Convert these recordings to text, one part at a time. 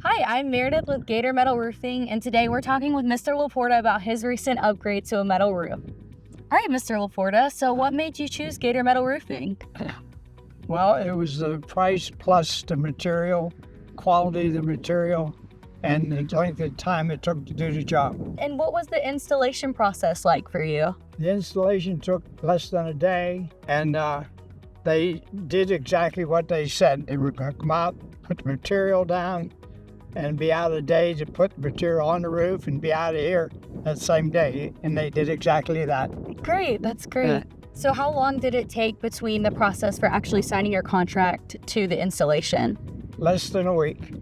Hi, I'm Meredith with Gator Metal Roofing, and today we're talking with Mr. LaPorte about his recent upgrade to a metal roof. All right, Mr. LaPorte, so what made you choose Gator Metal Roofing? Well, it was the price plus the material, quality of the material, and the length of time it took to do the job. And what was the installation process like for you? The installation took less than a day, and they did exactly what they said. They were going to come out, put the material down, and be out a day to put the material on the roof and be out of here that same day. And they did exactly that. Great, that's great. So how long did it take between the process for actually signing your contract to the installation? Less than a week.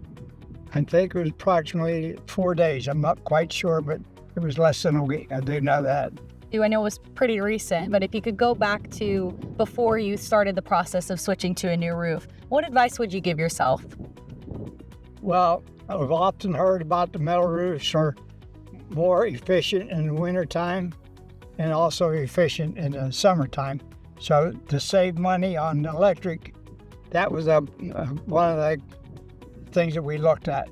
I think it was approximately 4 days. I'm not quite sure, but it was less than a week. I do know that. I know it was pretty recent, but if you could go back to before you started the process of switching to a new roof, what advice would you give yourself? Well, I've often heard about the metal roofs are more efficient in the wintertime and also efficient in the summertime. So to save money on electric, that was one of the things that we looked at.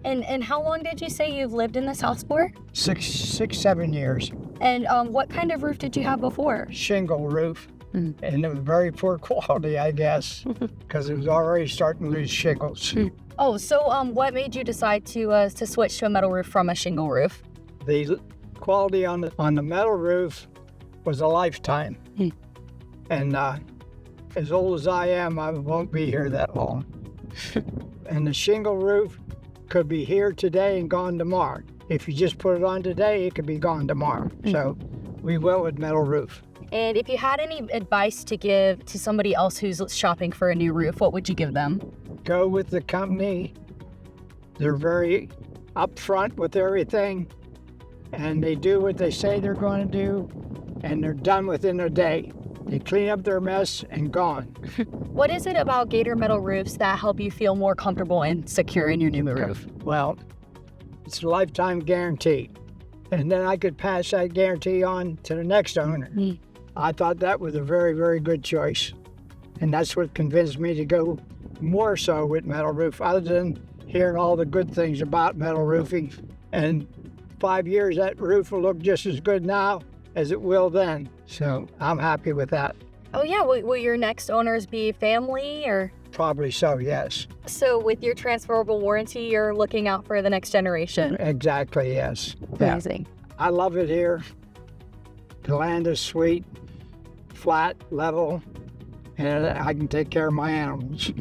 And how long did you say you've lived in this house for? 7 years. And what kind of roof did you have before? Shingle roof. And it was very poor quality, I guess, because it was already starting to lose shingles. Oh, so what made you decide to switch to a metal roof from a shingle roof? The quality on the metal roof was a lifetime. And as old as I am, I won't be here that long. And the shingle roof could be here today and gone tomorrow. If you just put it on today, it could be gone tomorrow. So we went with metal roof. And if you had any advice to give to somebody else who's shopping for a new roof, what would you give them? Go with the company. They're very upfront with everything, and they do what they say they're going to do, and they're done within a day. They clean up their mess and gone. What is it about Gator Metal Roofs that help you feel more comfortable and secure in your new roof? Well, it's a lifetime guarantee, and then I could pass that guarantee on to the next owner. I thought that was a very, very good choice, and that's what convinced me to go more so with metal roof, other than hearing all the good things about metal roofing. And 5 years, that roof will look just as good now as it will then. So I'm happy with that. Oh yeah, will your next owners be family or? Probably so, yes. So with your transferable warranty, you're looking out for the next generation? Exactly, yes. Amazing. Yeah. I love it here. The land is sweet, flat, level, and I can take care of my animals.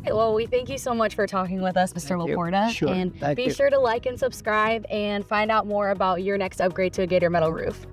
Well, we thank you so much for talking with us, Mr. LaPorte. Sure. And Thank be you. sure to like and subscribe and find out more about your next upgrade to a Gator Metal roof.